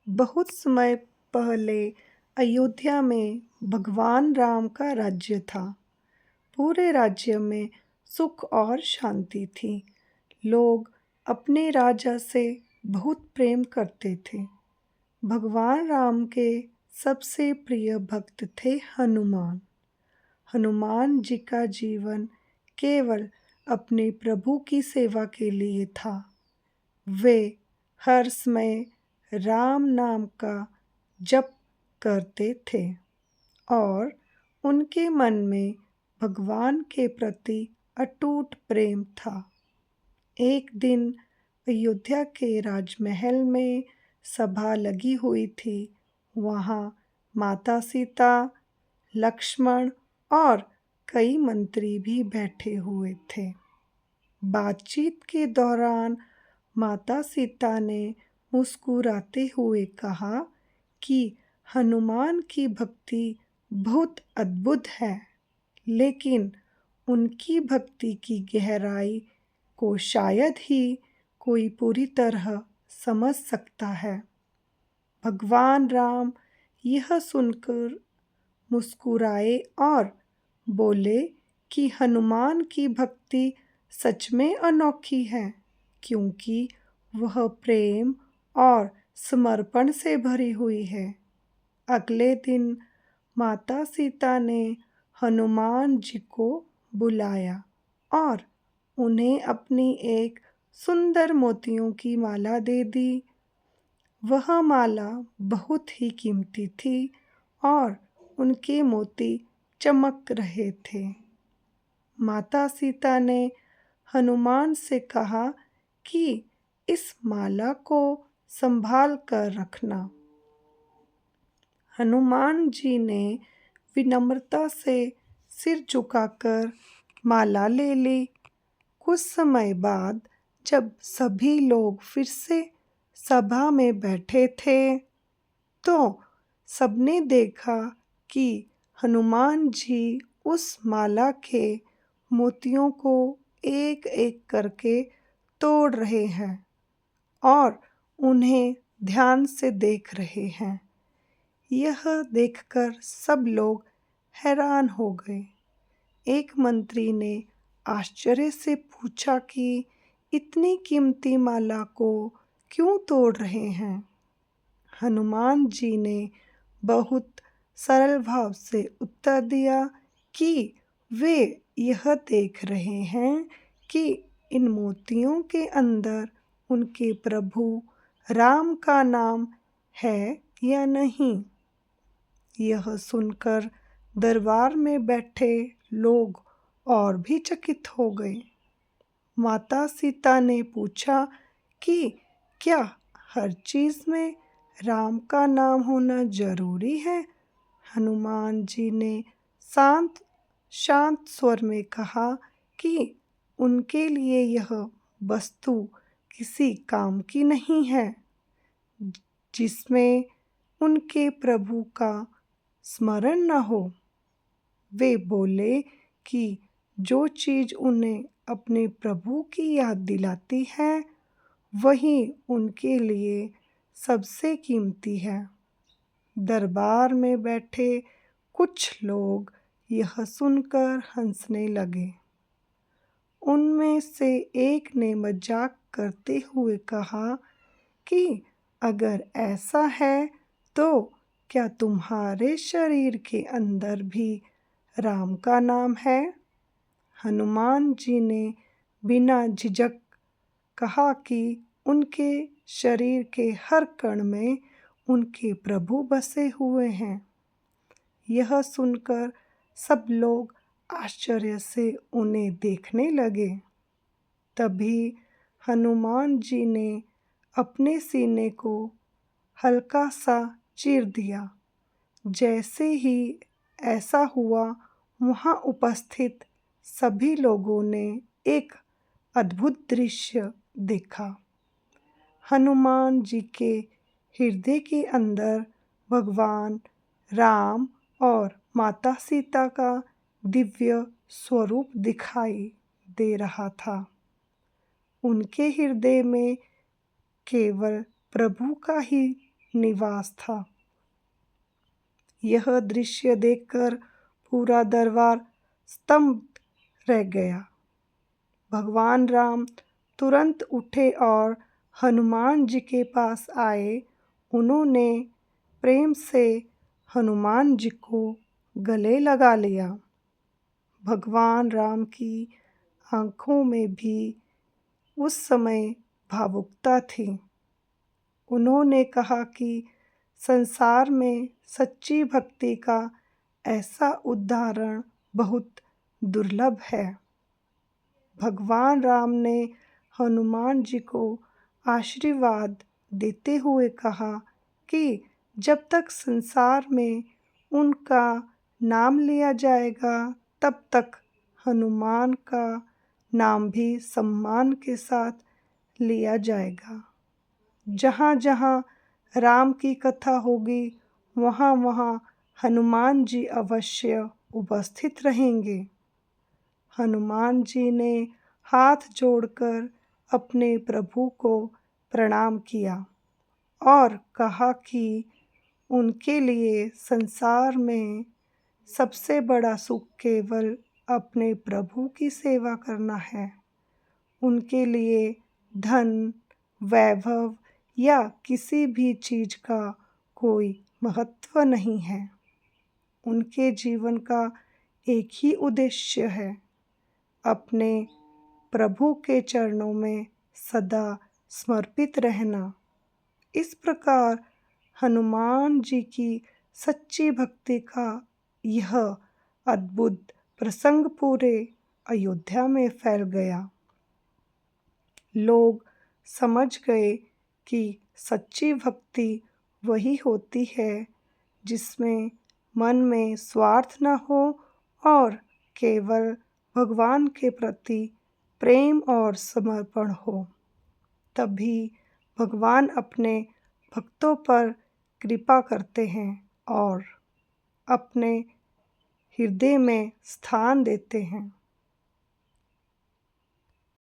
बहुत समय पहले अयोध्या में भगवान राम का राज्य था। पूरे राज्य में सुख और शांति थी। लोग अपने राजा से बहुत प्रेम करते थे। भगवान राम के सबसे प्रिय भक्त थे हनुमान। हनुमान जी का जीवन केवल अपने प्रभु की सेवा के लिए था। वे हर समय राम नाम का जप करते थे और उनके मन में भगवान के प्रति अटूट प्रेम था। एक दिन अयोध्या के राजमहल में सभा लगी हुई थी। वहाँ माता सीता, लक्ष्मण और कई मंत्री भी बैठे हुए थे। बातचीत के दौरान माता सीता ने मुस्कुराते हुए कहा कि हनुमान की भक्ति बहुत अद्भुत है, लेकिन उनकी भक्ति की गहराई को शायद ही कोई पूरी तरह समझ सकता है। भगवान राम यह सुनकर मुस्कुराए और बोले कि हनुमान की भक्ति सच में अनोखी है, क्योंकि वह प्रेम और समर्पण से भरी हुई है। अगले दिन माता सीता ने हनुमान जी को बुलाया और उन्हें अपनी एक सुंदर मोतियों की माला दे दी। वह माला बहुत ही कीमती थी और उनके मोती चमक रहे थे। माता सीता ने हनुमान से कहा कि इस माला को संभाल कर रखना। हनुमान जी ने विनम्रता से सिर झुकाकर माला ले ली। कुछ समय बाद जब सभी लोग फिर से सभा में बैठे थे, तो सबने देखा कि हनुमान जी उस माला के मोतियों को एक-एक करके तोड़ रहे हैं और उन्हें ध्यान से देख रहे हैं। यह देखकर सब लोग हैरान हो गए। एक मंत्री ने आश्चर्य से पूछा कि इतनी कीमती माला को क्यों तोड़ रहे हैं? हनुमान जी ने बहुत सरल भाव से उत्तर दिया कि वे यह देख रहे हैं कि इन मोतियों के अंदर उनके प्रभु राम का नाम है या नहीं। यह सुनकर दरबार में बैठे लोग और भी चकित हो गए। माता सीता ने पूछा कि क्या हर चीज़ में राम का नाम होना जरूरी है? हनुमान जी ने शांत स्वर में कहा कि उनके लिए यह वस्तु किसी काम की नहीं है, जिसमें उनके प्रभु का स्मरण न हो। वे बोले कि जो चीज़ उन्हें अपने प्रभु की याद दिलाती है, वही उनके लिए सबसे कीमती है। दरबार में बैठे कुछ लोग यह सुनकर हंसने लगे। उनमें से एक ने मजाक करते हुए कहा कि अगर ऐसा है तो क्या तुम्हारे शरीर के अंदर भी राम का नाम है? हनुमान जी ने बिना झिझक कहा कि उनके शरीर के हर कण में उनके प्रभु बसे हुए हैं। यह सुनकर सब लोग आश्चर्य से उन्हें देखने लगे। तभी हनुमान जी ने अपने सीने को हल्का सा चीर दिया। जैसे ही ऐसा हुआ, वहाँ उपस्थित सभी लोगों ने एक अद्भुत दृश्य देखा। हनुमान जी के हृदय के अंदर भगवान राम और माता सीता का दिव्य स्वरूप दिखाई दे रहा था। उनके हृदय में केवल प्रभु का ही निवास था। यह दृश्य देखकर पूरा दरबार स्तब्ध रह गया। भगवान राम तुरंत उठे और हनुमान जी के पास आए। उन्होंने प्रेम से हनुमान जी को गले लगा लिया। भगवान राम की आंखों में भी उस समय भावुकता थी। उन्होंने कहा कि संसार में सच्ची भक्ति का ऐसा उदाहरण बहुत दुर्लभ है। भगवान राम ने हनुमान जी को आशीर्वाद देते हुए कहा कि जब तक संसार में उनका नाम लिया जाएगा, तब तक हनुमान का नाम भी सम्मान के साथ लिया जाएगा। जहाँ जहाँ राम की कथा होगी, वहाँ वहाँ हनुमान जी अवश्य उपस्थित रहेंगे। हनुमान जी ने हाथ जोड़कर अपने प्रभु को प्रणाम किया और कहा कि उनके लिए संसार में सबसे बड़ा सुख केवल अपने प्रभु की सेवा करना है। उनके लिए धन, वैभव या किसी भी चीज का कोई महत्व नहीं है। उनके जीवन का एक ही उद्देश्य है, अपने प्रभु के चरणों में सदा समर्पित रहना। इस प्रकार हनुमान जी की सच्ची भक्ति का यह अद्भुत प्रसंग पूरे अयोध्या में फैल गया। लोग समझ गए कि सच्ची भक्ति वही होती है जिसमें मन में स्वार्थ न हो और केवल भगवान के प्रति प्रेम और समर्पण हो। तभी भगवान अपने भक्तों पर कृपा करते हैं और अपने हृदय में स्थान देते हैं।